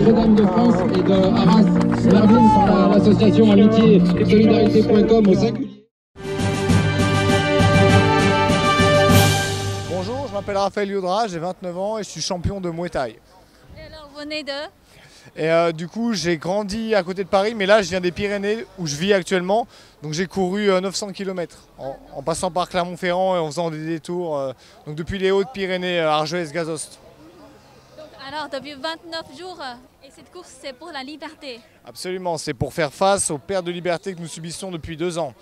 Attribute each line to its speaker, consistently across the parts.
Speaker 1: Notre-Dame de France et de Arras, Merville par l'association Amitié Solidarité.com au singulier.
Speaker 2: Bonjour, je m'appelle Raphaël Yodra, j'ai 29 ans et je suis champion de Muay Thai.
Speaker 3: Et alors, vous venez de?
Speaker 2: Et du coup, j'ai grandi à côté de Paris, mais là, je viens des Pyrénées où je vis actuellement. Donc j'ai couru 900 km en passant par Clermont-Ferrand et en faisant des détours. Donc depuis les Hautes-Pyrénées, Argelès-Gazost.
Speaker 3: Alors, depuis 29 jours, et cette course, c'est pour la liberté.
Speaker 2: Absolument, c'est pour faire face aux pertes de liberté que nous subissons depuis 2 ans.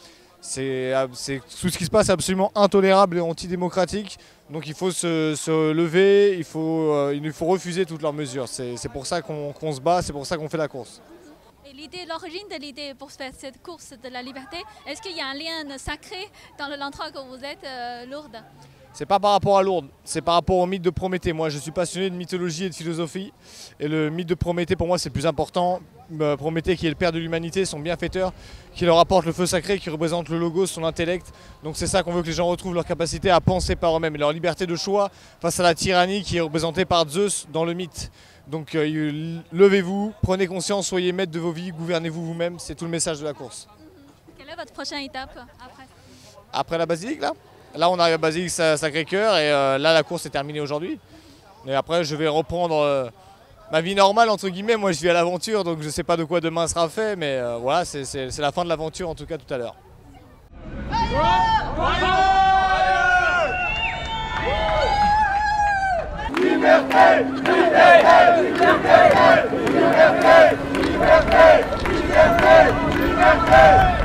Speaker 2: C'est tout ce qui se passe est absolument intolérable et antidémocratique. Donc il faut se lever, il faut refuser toutes leurs mesures. C'est pour ça qu'on se bat, c'est pour ça qu'on fait la course.
Speaker 3: Et l'origine de l'idée pour faire cette course de la liberté, est-ce qu'il y a un lien sacré dans l'endroit que vous êtes, Lourdes?
Speaker 2: C'est pas par rapport à Lourdes, c'est par rapport au mythe de Prométhée. Moi, je suis passionné de mythologie et de philosophie. Et le mythe de Prométhée, pour moi, c'est le plus important. Prométhée, qui est le père de l'humanité, son bienfaiteur, qui leur apporte le feu sacré, qui représente le logos, son intellect. Donc c'est ça qu'on veut que les gens retrouvent, leur capacité à penser par eux-mêmes et leur liberté de choix face à la tyrannie qui est représentée par Zeus dans le mythe. Donc levez-vous, prenez conscience, soyez maître de vos vies, gouvernez-vous vous-même. C'est tout le message de la course.
Speaker 3: Quelle est votre prochaine étape après?
Speaker 2: Après la basilique, là? Là, on arrive à Basilique Sacré-Cœur et là, la course est terminée aujourd'hui. Et après, je vais reprendre ma vie normale, entre guillemets. Moi, je vis à l'aventure, donc je ne sais pas de quoi demain sera fait. Mais voilà, c'est la fin de l'aventure, en tout cas, tout à l'heure.
Speaker 4: Liberté, liberté, liberté, liberté, liberté, liberté, liberté.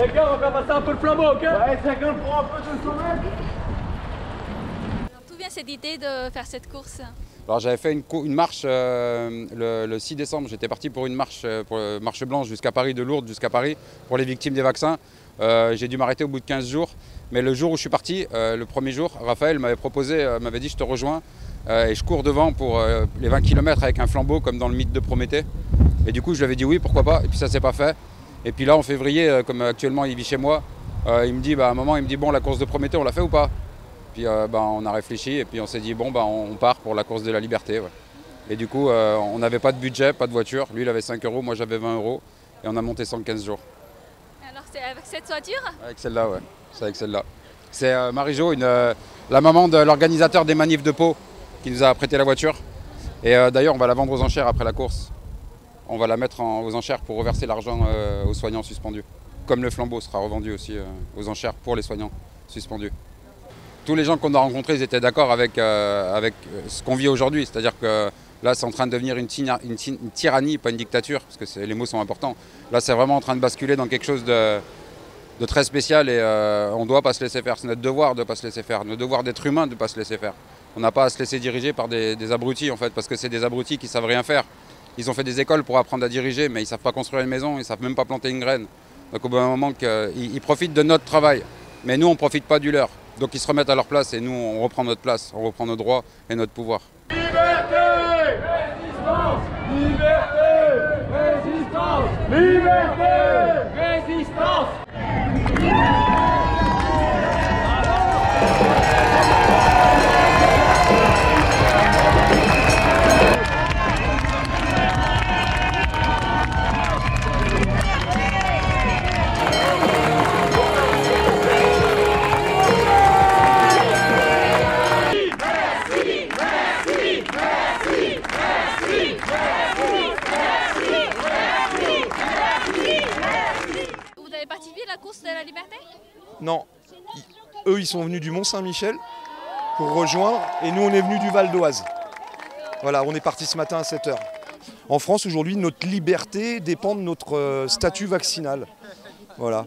Speaker 4: Les gars, on va passer un peu le flambeau, ok? Ouais, 50 pour un peu de sommeil.
Speaker 3: D'où vient cette idée de faire cette course?
Speaker 5: Alors j'avais fait une marche le 6 décembre, j'étais parti pour une marche, marche blanche jusqu'à Paris, de Lourdes jusqu'à Paris, pour les victimes des vaccins. J'ai dû m'arrêter au bout de 15 jours, mais le jour où je suis parti, le premier jour, Raphaël m'avait proposé, m'avait dit je te rejoins et je cours devant pour les 20 km avec un flambeau comme dans le mythe de Prométhée. Et du coup je lui avais dit oui, pourquoi pas, et puis ça s'est pas fait. Et puis là en février, comme actuellement il vit chez moi, il me dit à un moment, il me dit bon, la course de Prométhée on l'a fait ou pas? Puis on a réfléchi et puis on s'est dit bon, on part pour la course de la liberté. Ouais. Et du coup on n'avait pas de budget, pas de voiture, lui il avait 5 €, moi j'avais 20 € et on a monté 115 jours.
Speaker 3: Alors c'est avec cette voiture?
Speaker 5: Avec celle-là, ouais, c'est avec celle-là. C'est Marie-Jo, la maman de l'organisateur des manifs de Pau qui nous a prêté la voiture. Et d'ailleurs on va la vendre aux enchères après la course. On va la mettre aux enchères pour reverser l'argent aux soignants suspendus. Comme le flambeau sera revendu aussi aux enchères pour les soignants suspendus. Tous les gens qu'on a rencontrés, ils étaient d'accord avec ce qu'on vit aujourd'hui. C'est-à-dire que là, c'est en train de devenir une tyrannie, pas une dictature, parce que les mots sont importants. Là, c'est vraiment en train de basculer dans quelque chose de très spécial et on ne doit pas se laisser faire. C'est notre devoir de ne pas se laisser faire, notre devoir d'être humain de ne pas se laisser faire. On n'a pas à se laisser diriger par des abrutis, en fait, parce que c'est des abrutis qui ne savent rien faire. Ils ont fait des écoles pour apprendre à diriger, mais ils ne savent pas construire une maison, ils ne savent même pas planter une graine. Donc au bout d'un moment, ils profitent de notre travail, mais nous, on ne profite pas du leur. Donc ils se remettent à leur place et nous, on reprend notre place, on reprend nos droits et notre pouvoir.
Speaker 4: Liberté, résistance, liberté, résistance, liberté, résistance.
Speaker 3: La course de la liberté?
Speaker 6: Non, eux ils sont venus du Mont-Saint-Michel pour rejoindre et nous on est venus du Val d'Oise. Voilà, on est parti ce matin à 7 h. En France aujourd'hui notre liberté dépend de notre statut vaccinal. Voilà.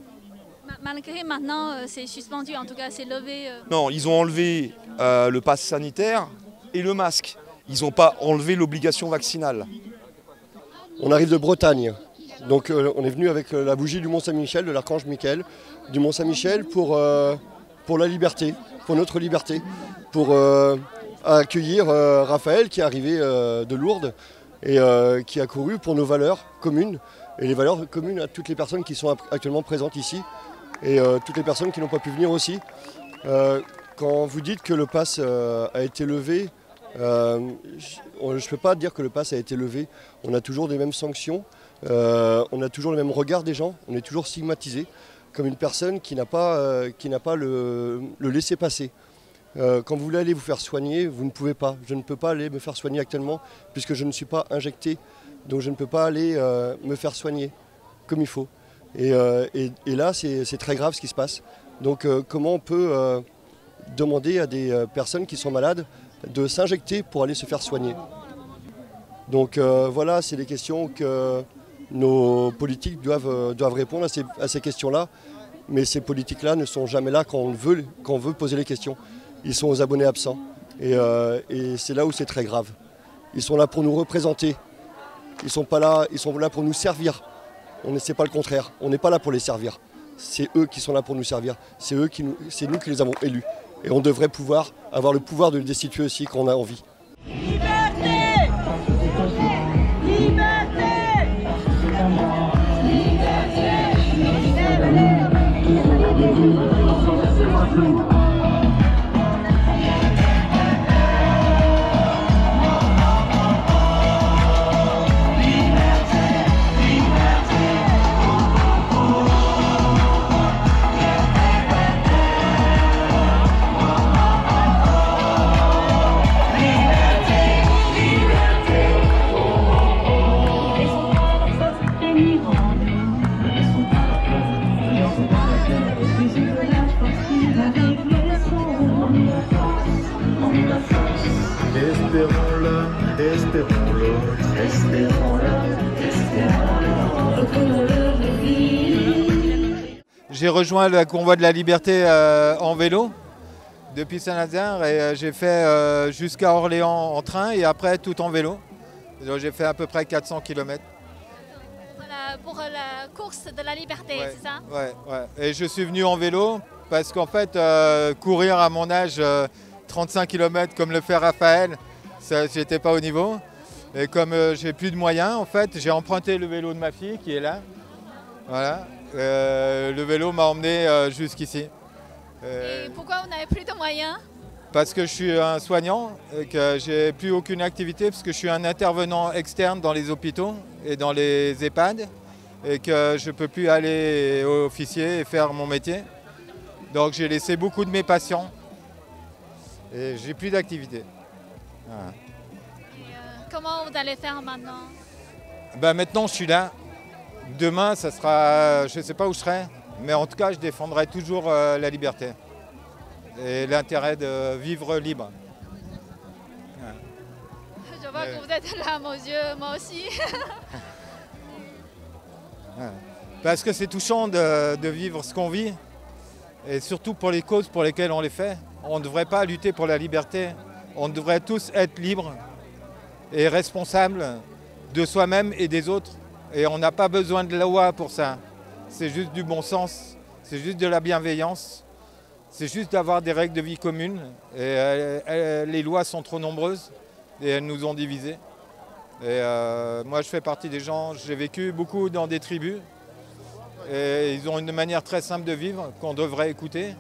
Speaker 3: Malgré maintenant c'est suspendu, en tout cas c'est levé.
Speaker 6: Non, ils ont enlevé le pass sanitaire et le masque. Ils n'ont pas enlevé l'obligation vaccinale.
Speaker 7: On arrive de Bretagne. Donc on est venu avec la bougie du Mont-Saint-Michel, de l'archange Michael, du Mont-Saint-Michel pour la liberté, pour notre liberté, pour accueillir Raphaël qui est arrivé de Lourdes et qui a couru pour nos valeurs communes et les valeurs communes à toutes les personnes qui sont actuellement présentes ici et toutes les personnes qui n'ont pas pu venir aussi. Quand vous dites que le pass a été levé, Je ne peux pas dire que le pass a été levé. On a toujours les mêmes sanctions, on a toujours le même regard des gens, on est toujours stigmatisé comme une personne qui n'a pas le laisser-passer. Quand vous voulez aller vous faire soigner, vous ne pouvez pas. Je ne peux pas aller me faire soigner actuellement puisque je ne suis pas injecté. Donc je ne peux pas aller me faire soigner comme il faut. Et là, c'est très grave ce qui se passe. Donc comment on peut demander à des personnes qui sont malades de s'injecter pour aller se faire soigner? Donc voilà, c'est des questions que nos politiques doivent répondre à ces questions-là. Mais ces politiques-là ne sont jamais là quand on veut poser les questions. Ils sont aux abonnés absents. Et c'est là où c'est très grave. Ils sont là pour nous représenter. Ils sont là pour nous servir. C'est pas le contraire. On n'est pas là pour les servir. C'est eux qui sont là pour nous servir. C'est nous qui les avons élus. Et on devrait avoir le pouvoir de les destituer aussi quand on a envie.
Speaker 4: Liberté! Liberté!
Speaker 8: J'ai rejoint le convoi de la liberté en vélo depuis Saint-Nazaire et j'ai fait jusqu'à Orléans en train et après tout en vélo. J'ai fait à peu près 400 km.
Speaker 3: Pour la course de la liberté,
Speaker 8: ouais,
Speaker 3: c'est ça?
Speaker 8: Ouais. Et je suis venu en vélo parce qu'en fait, courir à mon âge 35 km comme le fait Raphaël, j'étais pas au niveau. Et comme j'ai plus de moyens, en fait, j'ai emprunté le vélo de ma fille qui est là. Voilà. Le vélo m'a emmené jusqu'ici.
Speaker 3: Et pourquoi vous n'avez plus de moyens?
Speaker 8: Parce que je suis un soignant et que j'ai plus aucune activité, parce que je suis un intervenant externe dans les hôpitaux et dans les EHPAD et que je ne peux plus aller officier et faire mon métier. Donc j'ai laissé beaucoup de mes patients et j'ai plus d'activité. Voilà.
Speaker 3: Comment vous allez faire maintenant?
Speaker 8: Maintenant je suis là. Demain ça sera, je ne sais pas où je serai, mais en tout cas je défendrai toujours la liberté et l'intérêt de vivre libre. Ouais.
Speaker 3: Je vois que vous êtes là, aux yeux, moi aussi.
Speaker 8: Ouais. Parce que c'est touchant de vivre ce qu'on vit, et surtout pour les causes pour lesquelles on les fait. On ne devrait pas lutter pour la liberté, on devrait tous être libres et responsables de soi-même et des autres. Et on n'a pas besoin de la loi pour ça. C'est juste du bon sens, c'est juste de la bienveillance. C'est juste d'avoir des règles de vie communes. Et les lois sont trop nombreuses et elles nous ont divisés. Et moi, je fais partie des gens, j'ai vécu beaucoup dans des tribus. Et ils ont une manière très simple de vivre qu'on devrait écouter.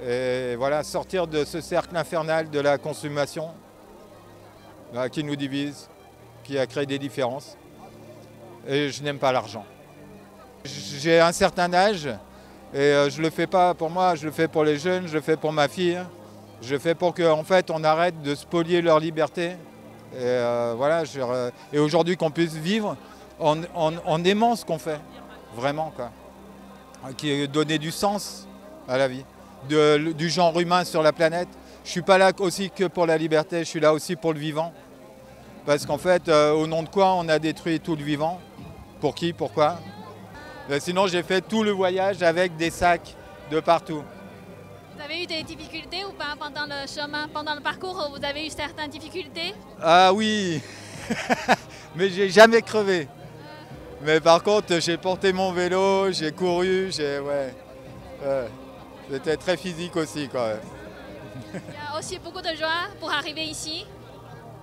Speaker 8: Et voilà, sortir de ce cercle infernal de la consommation qui nous divise, qui a créé des différences. Et je n'aime pas l'argent. J'ai un certain âge. Et je ne le fais pas pour moi, je le fais pour les jeunes, je le fais pour ma fille. Je le fais pour qu'en fait, on arrête de spolier leur liberté. Et voilà, et aujourd'hui qu'on puisse vivre en aimant ce qu'on fait, vraiment, quoi. Qui est donner du sens à la vie, du genre humain sur la planète. Je ne suis pas là aussi que pour la liberté, je suis là aussi pour le vivant. Parce qu'en fait, au nom de quoi on a détruit tout le vivant? Pour qui? Pourquoi? Sinon, j'ai fait tout le voyage avec des sacs de partout.
Speaker 3: Vous avez eu des difficultés ou pas pendant le chemin, pendant le parcours? Vous avez eu certaines difficultés?
Speaker 8: Ah oui. Mais j'ai jamais crevé. Mais par contre, j'ai porté mon vélo, j'ai couru, c'était très physique aussi quand même.
Speaker 3: Il y a aussi beaucoup de joie pour arriver ici.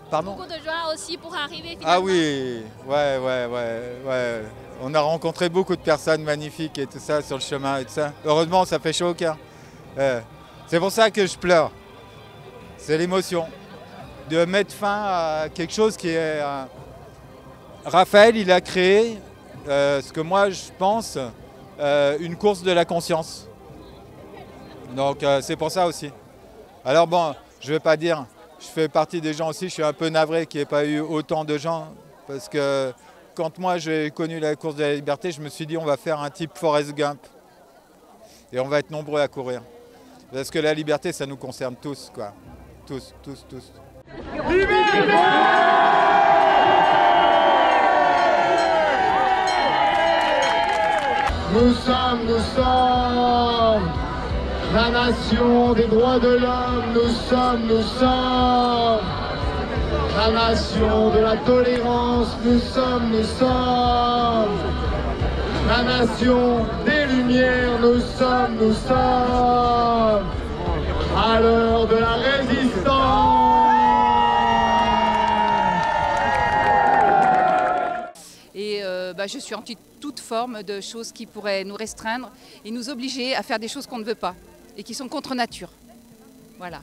Speaker 8: Pardon?
Speaker 3: Beaucoup de joie aussi pour arriver finalement.
Speaker 8: Ah oui, ouais. On a rencontré beaucoup de personnes magnifiques et tout ça sur le chemin et tout ça. Heureusement, ça fait chaud au cœur. C'est pour ça que je pleure. C'est l'émotion. de mettre fin à quelque chose qui est... Raphaël, il a créé, ce que moi je pense, une course de la conscience. Donc c'est pour ça aussi. Alors bon, je ne vais pas dire, je fais partie des gens aussi, je suis un peu navré qu'il n'y ait pas eu autant de gens, parce que quand moi j'ai connu la course de la liberté, je me suis dit on va faire un type Forrest Gump. Et on va être nombreux à courir. Parce que la liberté, ça nous concerne tous, quoi. Tous, tous, tous.
Speaker 9: Nous sommes la nation des droits de l'homme, nous sommes la nation de la tolérance, nous sommes la nation des lumières, nous sommes à l'heure de la résistance.
Speaker 10: Et je suis anti toute forme de choses qui pourraient nous restreindre et nous obliger à faire des choses qu'on ne veut pas et qui sont contre nature. Voilà.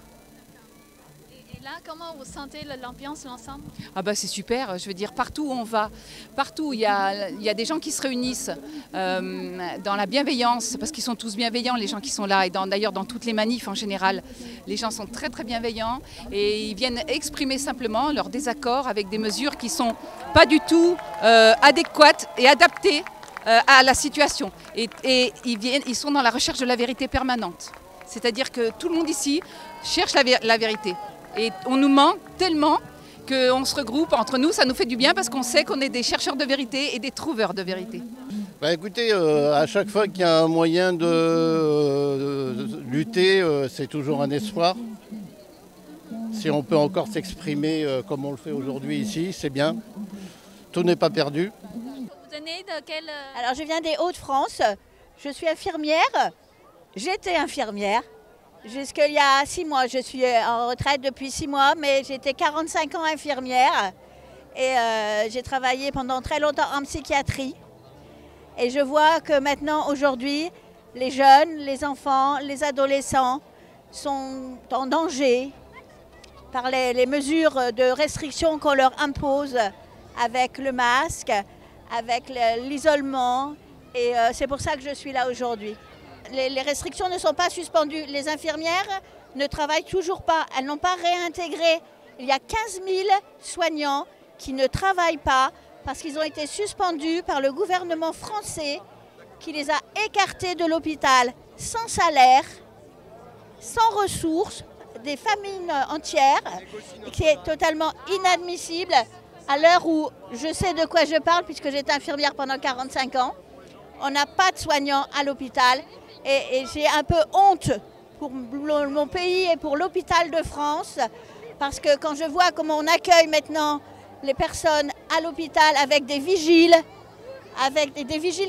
Speaker 3: Et là, comment vous sentez l'ambiance, l'ensemble?
Speaker 10: Ah bah c'est super, je veux dire, partout où on va, partout il y a des gens qui se réunissent dans la bienveillance, parce qu'ils sont tous bienveillants, les gens qui sont là, et d'ailleurs dans toutes les manifs en général, les gens sont très très bienveillants et ils viennent exprimer simplement leur désaccord avec des mesures qui ne sont pas du tout adéquates et adaptées à la situation. Et ils sont dans la recherche de la vérité permanente. C'est-à-dire que tout le monde ici cherche la vérité. Et on nous ment tellement qu'on se regroupe entre nous, ça nous fait du bien parce qu'on sait qu'on est des chercheurs de vérité et des trouveurs de vérité.
Speaker 11: Bah écoutez, à chaque fois qu'il y a un moyen de lutter, c'est toujours un espoir. Si on peut encore s'exprimer comme on le fait aujourd'hui ici, c'est bien. Tout n'est pas perdu.
Speaker 3: Vous venez de quel...
Speaker 12: Alors je viens des Hauts-de-France, je suis infirmière, j'étais infirmière. Jusqu'il y a 6 mois, je suis en retraite depuis 6 mois, mais j'étais 45 ans infirmière et j'ai travaillé pendant très longtemps en psychiatrie. Et je vois que maintenant, aujourd'hui, les jeunes, les enfants, les adolescents sont en danger par les mesures de restriction qu'on leur impose avec le masque, avec l'isolement. Et c'est pour ça que je suis là aujourd'hui. Les restrictions ne sont pas suspendues. Les infirmières ne travaillent toujours pas. Elles n'ont pas réintégré. Il y a 15 000 soignants qui ne travaillent pas parce qu'ils ont été suspendus par le gouvernement français qui les a écartés de l'hôpital sans salaire, sans ressources, des familles entières, qui est totalement inadmissible à l'heure où je sais de quoi je parle puisque j'étais infirmière pendant 45 ans. On n'a pas de soignants à l'hôpital. Et j'ai un peu honte pour mon pays et pour l'hôpital de France, parce que quand je vois comment on accueille maintenant les personnes à l'hôpital avec des vigiles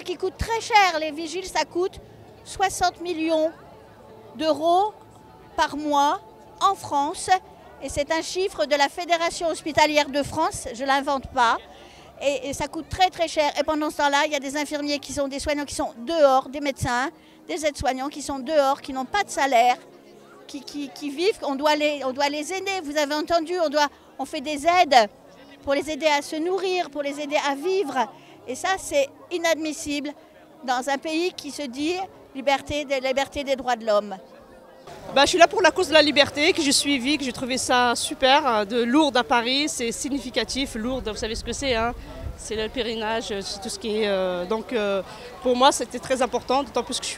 Speaker 12: qui coûtent très cher. Les vigiles, ça coûte 60 millions d'euros par mois en France. Et c'est un chiffre de la Fédération hospitalière de France, je ne l'invente pas. Et ça coûte très très cher. Et pendant ce temps-là, il y a des infirmiers qui sont des soignants qui sont dehors, des médecins, des aides-soignants qui sont dehors, qui n'ont pas de salaire, qui vivent, on doit les aider. Vous avez entendu, on fait des aides pour les aider à se nourrir, pour les aider à vivre. Et ça, c'est inadmissible dans un pays qui se dit liberté des droits de l'homme.
Speaker 13: Je suis là pour la cause de la liberté, que j'ai suivi, que j'ai trouvé ça super. De Lourdes à Paris, c'est significatif. Lourdes, vous savez ce que c'est, hein? C'est le pèlerinage, c'est tout ce qui est... Donc pour moi, c'était très important, d'autant plus que je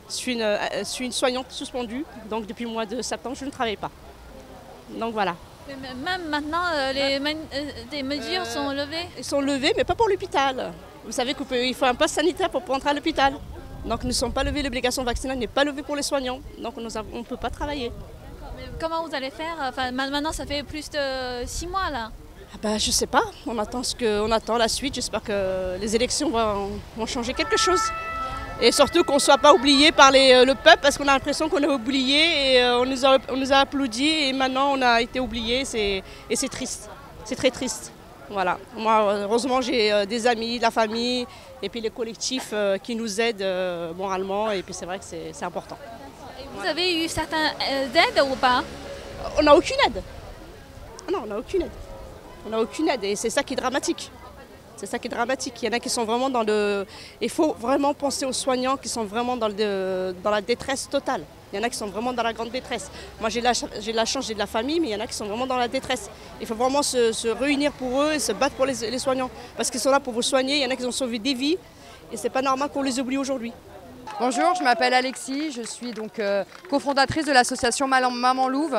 Speaker 13: suis une soignante suspendue. Donc depuis le mois de septembre, je ne travaille pas. Donc voilà.
Speaker 3: Mais même maintenant, des mesures sont levées?
Speaker 13: Elles sont levées, mais pas pour l'hôpital. Vous savez qu'il faut un pass sanitaire pour entrer à l'hôpital. Donc nous ne sommes pas levés, l'obligation vaccinale n'est pas levée pour les soignants. Donc on ne peut pas travailler.
Speaker 3: Mais comment vous allez faire? Enfin, maintenant, ça fait plus de 6 mois là.
Speaker 13: Je ne sais pas, on attend la suite. J'espère que les élections vont changer quelque chose. Et surtout qu'on ne soit pas oublié par le peuple, parce qu'on a l'impression qu'on est oublié et on nous a applaudi et maintenant on a été oublié et c'est triste, c'est très triste. Voilà. Moi, heureusement, j'ai des amis, de la famille et puis les collectifs qui nous aident moralement et puis c'est vrai que c'est important.
Speaker 3: Et vous avez eu certaines aides ou pas?
Speaker 13: On n'a aucune aide. Ah non, on n'a aucune aide. On n'a aucune aide et c'est ça qui est dramatique. C'est ça qui est dramatique. Il y en a qui sont vraiment dans le... Il faut vraiment penser aux soignants qui sont vraiment dans la détresse totale. Il y en a qui sont vraiment dans la grande détresse. Moi, j'ai la chance, j'ai de la famille, mais il y en a qui sont vraiment dans la détresse. Il faut vraiment se réunir pour eux et se battre pour les soignants. Parce qu'ils sont là pour vous soigner. Il y en a qui ont sauvé des vies. Et c'est pas normal qu'on les oublie aujourd'hui.
Speaker 14: Bonjour, je m'appelle Alexis. Je suis donc cofondatrice de l'association Maman Louve.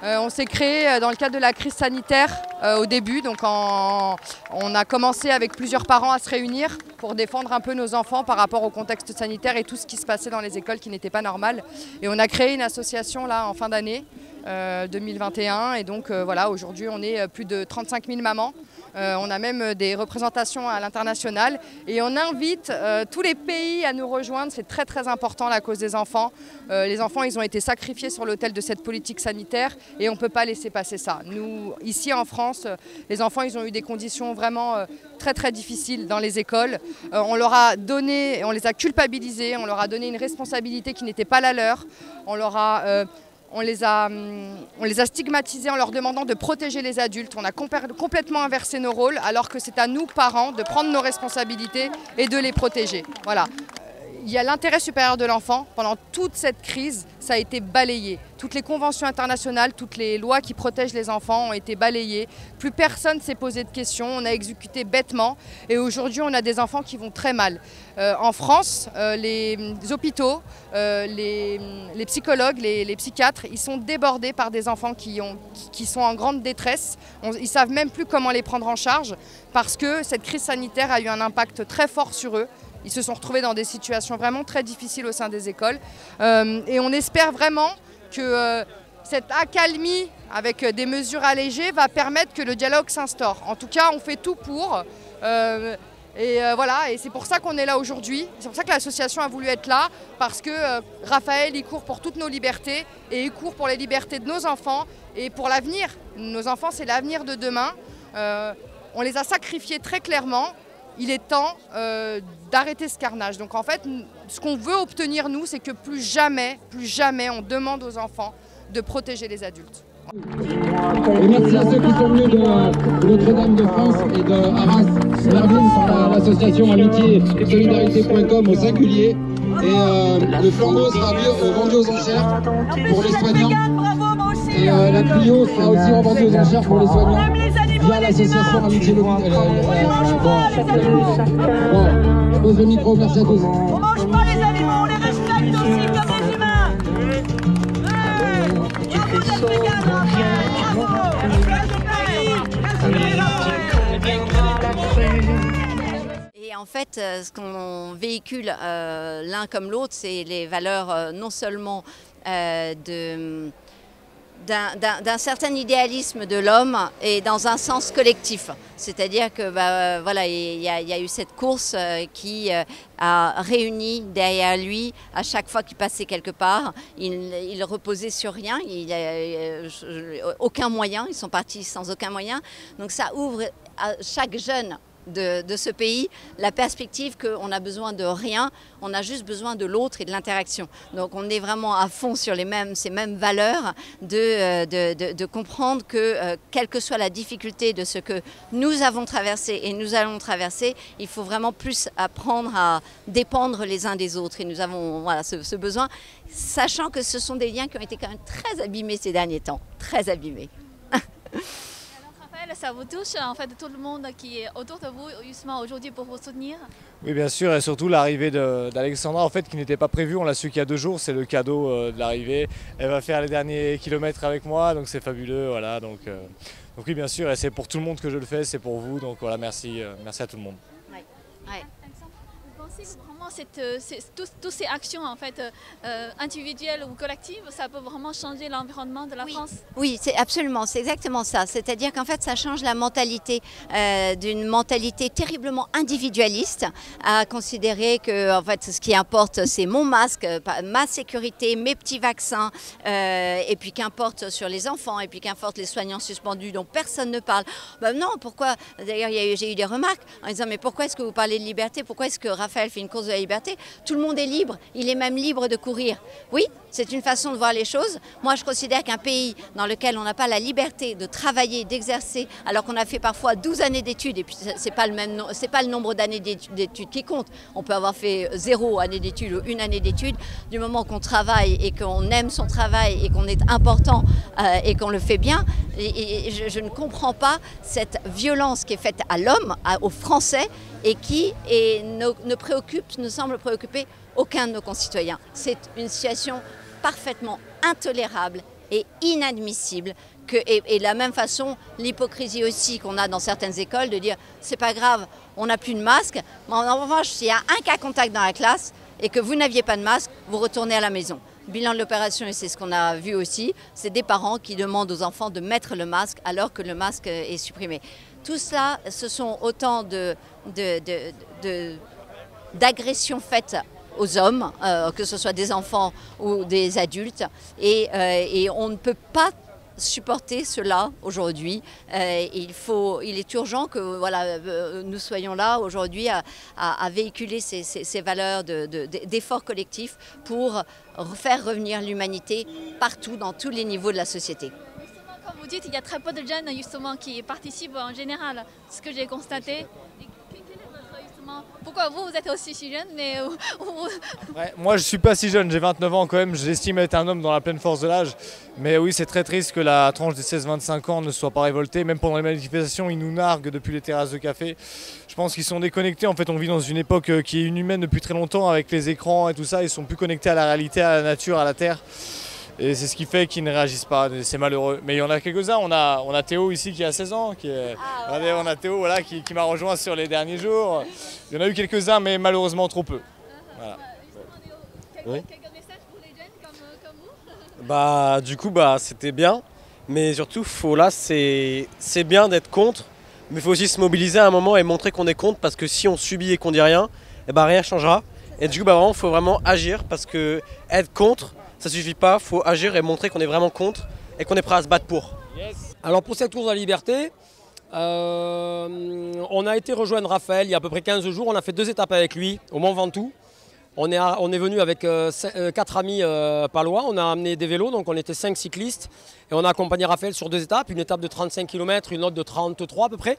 Speaker 14: On s'est créé dans le cadre de la crise sanitaire au début. Donc on a commencé avec plusieurs parents à se réunir pour défendre un peu nos enfants par rapport au contexte sanitaire et tout ce qui se passait dans les écoles qui n'était pas normal. Et on a créé une association là en fin d'année 2021. Et donc voilà, aujourd'hui on est plus de 35 000 mamans. On a même des représentations à l'international et on invite tous les pays à nous rejoindre. C'est très très important la cause des enfants. Les enfants ils ont été sacrifiés sur l'autel de cette politique sanitaire et on ne peut pas laisser passer ça. Nous, ici en France, les enfants ils ont eu des conditions vraiment très très difficiles dans les écoles. On leur a donné, on les a culpabilisés, on leur a donné une responsabilité qui n'était pas la leur. On les a stigmatisés en leur demandant de protéger les adultes. On a complètement inversé nos rôles alors que c'est à nous, parents, de prendre nos responsabilités et de les protéger. Voilà. Il y a l'intérêt supérieur de l'enfant. Pendant toute cette crise, ça a été balayé. Toutes les conventions internationales, toutes les lois qui protègent les enfants ont été balayées. Plus personne ne s'est posé de questions. On a exécuté bêtement. Et aujourd'hui, on a des enfants qui vont très mal. En France, les hôpitaux, les psychologues, les psychiatres, ils sont débordés par des enfants qui sont en grande détresse. Ils ne savent même plus comment les prendre en charge parce que cette crise sanitaire a eu un impact très fort sur eux. Ils se sont retrouvés dans des situations vraiment très difficiles au sein des écoles. Et on espère vraiment que cette accalmie avec des mesures allégées va permettre que le dialogue s'instaure. En tout cas, on fait tout pour. Voilà, et c'est pour ça qu'on est là aujourd'hui. C'est pour ça que l'association a voulu être là, parce que Raphaël, il court pour toutes nos libertés et il court pour les libertés de nos enfants et pour l'avenir. Nos enfants, c'est l'avenir de demain. On les a sacrifiés très clairement. Il est temps d'arrêter ce carnage. Donc en fait, ce qu'on veut obtenir, nous, c'est que plus jamais, on demande aux enfants de protéger les adultes.
Speaker 1: Et merci à ceux qui sont venus de Notre-Dame de France et de Arras, Mervyn par l'association Amitié Solidarité.com au singulier. Et le flambeau sera vendu aux enchères pour les soignants. Et la Clio sera aussi revendue aux enchères pour les soignants via l'association Amitié Bon, je pose le micro, merci à tous.
Speaker 4: On mange pas les animaux, on les respecte aussi comme les humains. Bravo d'être vegan, bravo.
Speaker 15: Et en fait, ce qu'on véhicule l'un comme l'autre, c'est les valeurs non seulement d'un certain idéalisme de l'homme et dans un sens collectif. C'est-à-dire que voilà, il y a eu cette course qui a réuni derrière lui, à chaque fois qu'il passait quelque part, il reposait sur rien, aucun moyen, ils sont partis sans aucun moyen. Donc ça ouvre à chaque jeune de ce pays la perspective qu'on a besoin de rien, on a juste besoin de l'autre et de l'interaction. Donc on est vraiment à fond sur ces mêmes valeurs de comprendre que quelle que soit la difficulté de ce que nous avons traversé et nous allons traverser, il faut vraiment plus apprendre à dépendre les uns des autres. Et nous avons voilà, ce besoin, sachant que ce sont des liens qui ont été quand même très abîmés ces derniers temps, très abîmés.
Speaker 3: Ça vous touche, en fait, tout le monde qui est autour de vous, justement, aujourd'hui pour vous soutenir?
Speaker 2: Oui, bien sûr, et surtout l'arrivée d'Alexandra, en fait, qui n'était pas prévue, on l'a su qu'il y a 2 jours, c'est le cadeau de l'arrivée. Elle va faire les derniers kilomètres avec moi, donc c'est fabuleux, voilà. Donc oui, bien sûr, et c'est pour tout le monde que je le fais, c'est pour vous, donc voilà, merci à tout le monde.
Speaker 15: Ouais.
Speaker 3: Vous pensez que vraiment toutes ces actions en fait, individuelles ou collectives, ça peut vraiment changer l'environnement de la France?
Speaker 15: Oui, c'est absolument, c'est exactement ça. C'est-à-dire qu'en fait, ça change la mentalité d'une mentalité terriblement individualiste à considérer que en fait, ce qui importe, c'est mon masque, ma sécurité, mes petits vaccins, et puis qu'importe sur les enfants, et puis qu'importe les soignants suspendus dont personne ne parle. Non, pourquoi? D'ailleurs, j'ai eu des remarques en disant mais pourquoi est-ce que vous parlez de liberté? Pourquoi est-ce que Raphaël fait une course de la liberté. Tout le monde est libre, il est même libre de courir. Oui, c'est une façon de voir les choses. Moi, je considère qu'un pays dans lequel on n'a pas la liberté de travailler, d'exercer, alors qu'on a fait parfois 12 années d'études, et puis c'est pas le nombre d'années d'études qui compte. On peut avoir fait 0 année d'études ou 1 année d'études. Du moment qu'on travaille et qu'on aime son travail et qu'on est important et qu'on le fait bien, et je ne comprends pas cette violence qui est faite à l'homme, aux Français, et qui ne semble préoccuper aucun de nos concitoyens. C'est une situation parfaitement intolérable et inadmissible. Et de la même façon, l'hypocrisie aussi qu'on a dans certaines écoles de dire c'est pas grave, on n'a plus de masque, mais en revanche, s'il y a un cas contact dans la classe et que vous n'aviez pas de masque, vous retournez à la maison. Bilan de l'opération, et c'est ce qu'on a vu aussi, c'est des parents qui demandent aux enfants de mettre le masque alors que le masque est supprimé. Tout cela, ce sont autant d'agressions faites aux hommes, que ce soit des enfants ou des adultes, et on ne peut pas supporter cela aujourd'hui. Il est urgent que voilà, nous soyons là aujourd'hui à véhiculer ces valeurs d'effort collectif pour faire revenir l'humanité partout, dans tous les niveaux de la société.
Speaker 3: Comme vous dites, il y a très peu de jeunes justement qui participent en général, ce que j'ai constaté. Pourquoi vous êtes aussi si jeune mais
Speaker 2: ouais, moi je suis pas si jeune, j'ai 29 ans quand même, j'estime être un homme dans la pleine force de l'âge. Mais oui, c'est très triste que la tranche des 16-25 ans ne soit pas révoltée. Même pendant les manifestations, ils nous narguent depuis les terrasses de café. Je pense qu'ils sont déconnectés. En fait, on vit dans une époque qui est inhumaine depuis très longtemps avec les écrans et tout ça. Ils sont plus connectés à la réalité, à la nature, à la terre. Et c'est ce qui fait qu'ils ne réagissent pas, c'est malheureux. Mais il y en a quelques-uns, on a Théo ici qui a 16 ans, regardez, on a Théo voilà, qui m'a rejoint sur les derniers jours. Il y en a eu quelques-uns, mais malheureusement trop peu. Voilà.
Speaker 3: Oui. Quelques messages pour les jeunes comme vous?
Speaker 16: Du coup, c'était bien, mais surtout, c'est bien d'être contre, mais il faut aussi se mobiliser à un moment et montrer qu'on est contre, parce que si on subit et qu'on dit rien, rien ne changera. Et du coup, il faut vraiment agir, parce que être contre, ça suffit pas, il faut agir et montrer qu'on est vraiment contre et qu'on est prêt à se battre pour.
Speaker 17: Yes. Alors pour cette course de la liberté, on a été rejoindre Raphaël il y a à peu près 15 jours, on a fait 2 étapes avec lui au Mont Ventoux. On est venu avec 4 amis palois, on a amené des vélos, donc on était 5 cyclistes. Et on a accompagné Raphaël sur 2 étapes, une étape de 35 km, une autre de 33 à peu près.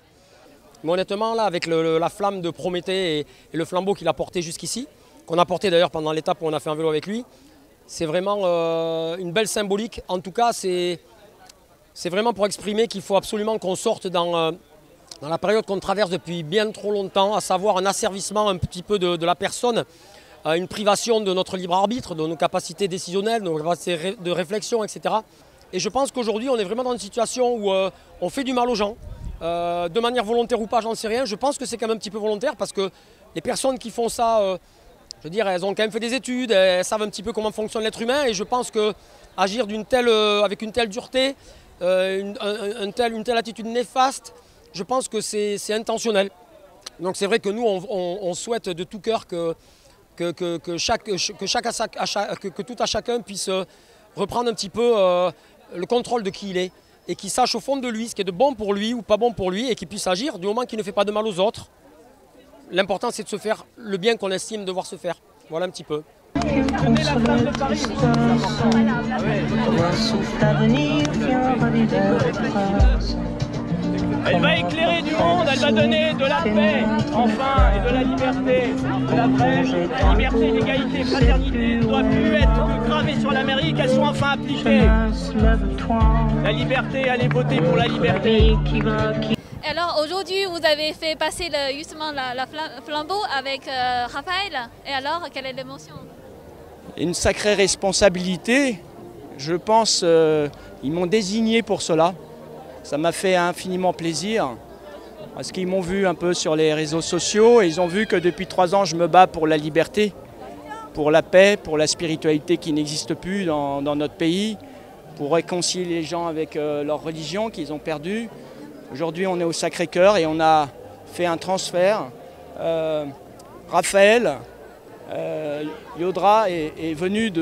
Speaker 17: Mais honnêtement là, avec la flamme de Prométhée et le flambeau qu'il a porté jusqu'ici, qu'on a porté d'ailleurs pendant l'étape où on a fait un vélo avec lui, c'est vraiment une belle symbolique. En tout cas, c'est vraiment pour exprimer qu'il faut absolument qu'on sorte dans la période qu'on traverse depuis bien trop longtemps, à savoir un asservissement un petit peu de la personne, une privation de notre libre arbitre, de nos capacités décisionnelles, de nos capacités de réflexion, etc. Et je pense qu'aujourd'hui, on est vraiment dans une situation où on fait du mal aux gens, de manière volontaire ou pas, j'en sais rien. Je pense que c'est quand même un petit peu volontaire parce que les personnes qui font ça... je veux dire, elles ont quand même fait des études, elles savent un petit peu comment fonctionne l'être humain et je pense qu'agir avec une telle dureté, une telle attitude néfaste, je pense que c'est intentionnel. Donc c'est vrai que nous, on souhaite de tout cœur que tout à chacun puisse reprendre un petit peu le contrôle de qui il est et qu'il sache au fond de lui ce qui est de bon pour lui ou pas bon pour lui et qu'il puisse agir du moment qu'il ne fait pas de mal aux autres. L'important, c'est de se faire le bien qu'on estime devoir se faire. Voilà un petit peu.
Speaker 4: Elle va éclairer du monde, elle va donner de la paix, enfin, et de la liberté. De la paix, la liberté, l'égalité, fraternité ne doit plus être gravée sur l'Amérique, elles sont enfin appliquées. La liberté, allez voter pour la liberté.
Speaker 3: Alors aujourd'hui, vous avez fait passer justement la flambeau avec Raphaël. Et alors, quelle est l'émotion?
Speaker 18: Une sacrée responsabilité. Je pense ils m'ont désigné pour cela. Ça m'a fait infiniment plaisir. Parce qu'ils m'ont vu un peu sur les réseaux sociaux et ils ont vu que depuis 3 ans, je me bats pour la liberté, pour la paix, pour la spiritualité qui n'existe plus dans notre pays, pour réconcilier les gens avec leur religion qu'ils ont perdue. Aujourd'hui, on est au Sacré-Cœur et on a fait un transfert. Raphaël Yodra est venu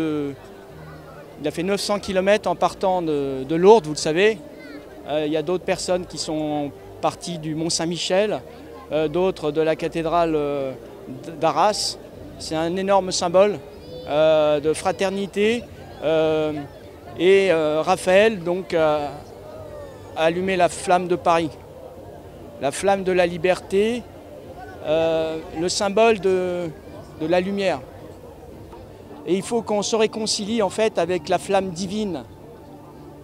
Speaker 18: il a fait 900 km en partant de Lourdes, vous le savez. Il y a d'autres personnes qui sont parties du Mont Saint-Michel, d'autres de la cathédrale d'Arras. c'est un énorme symbole de fraternité. Et Raphaël donc a allumé la flamme de Paris, la flamme de la liberté, le symbole de la lumière. Et il faut qu'on se réconcilie en fait avec la flamme divine.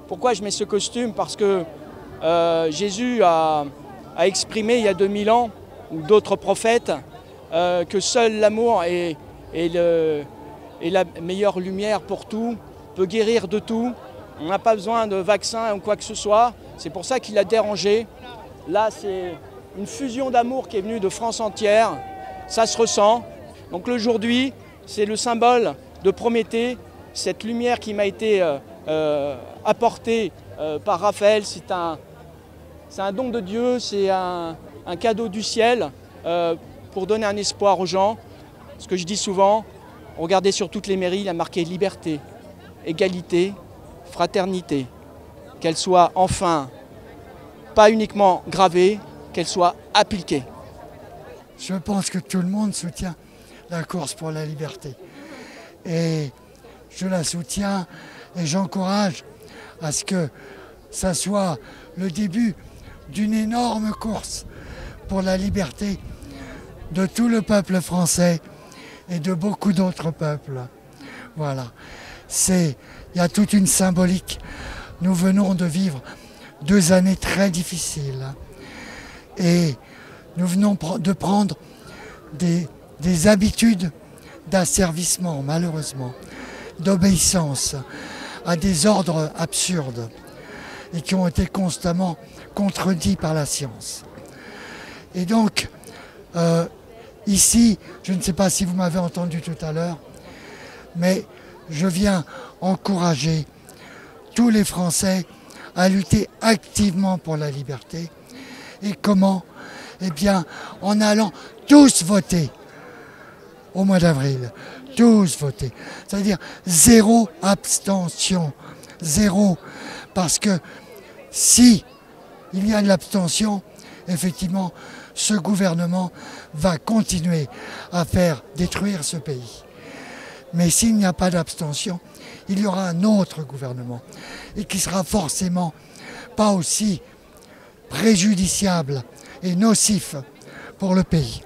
Speaker 18: Pourquoi je mets ce costume? Parce que Jésus a exprimé il y a 2000 ans, ou d'autres prophètes, que seul l'amour est la meilleure lumière pour tout, peut guérir de tout. On n'a pas besoin de vaccin ou quoi que ce soit. C'est pour ça qu'il a dérangé. Là, c'est une fusion d'amour qui est venue de France entière. Ça se ressent. Donc aujourd'hui, c'est le symbole de Prométhée, cette lumière qui m'a été apportée par Raphaël. C'est un don de Dieu, c'est un cadeau du ciel pour donner un espoir aux gens. Ce que je dis souvent, regardez sur toutes les mairies, il a marqué liberté, égalité, fraternité. Qu'elle soit enfin pas uniquement gravée, qu'elle soit appliquée.
Speaker 19: Je pense que tout le monde soutient la course pour la liberté. Et je la soutiens et j'encourage à ce que ça soit le début d'une énorme course pour la liberté de tout le peuple français et de beaucoup d'autres peuples. Voilà. Il y a toute une symbolique. Nous venons de vivre 2 années très difficiles. Et nous venons de prendre des habitudes d'asservissement, malheureusement, d'obéissance à des ordres absurdes et qui ont été constamment contredits par la science. Et donc, ici, je ne sais pas si vous m'avez entendu tout à l'heure, mais je viens encourager tous les Français à lutter activement pour la liberté. Et comment? Eh bien, en allant tous voter au mois d'avril. Tous voter. C'est-à-dire 0 abstention. 0. Parce que si il y a de l'abstention, effectivement, ce gouvernement va continuer à faire détruire ce pays. Mais s'il n'y a pas d'abstention, il y aura un autre gouvernement et qui sera forcément pas aussi préjudiciable et nocif pour le pays.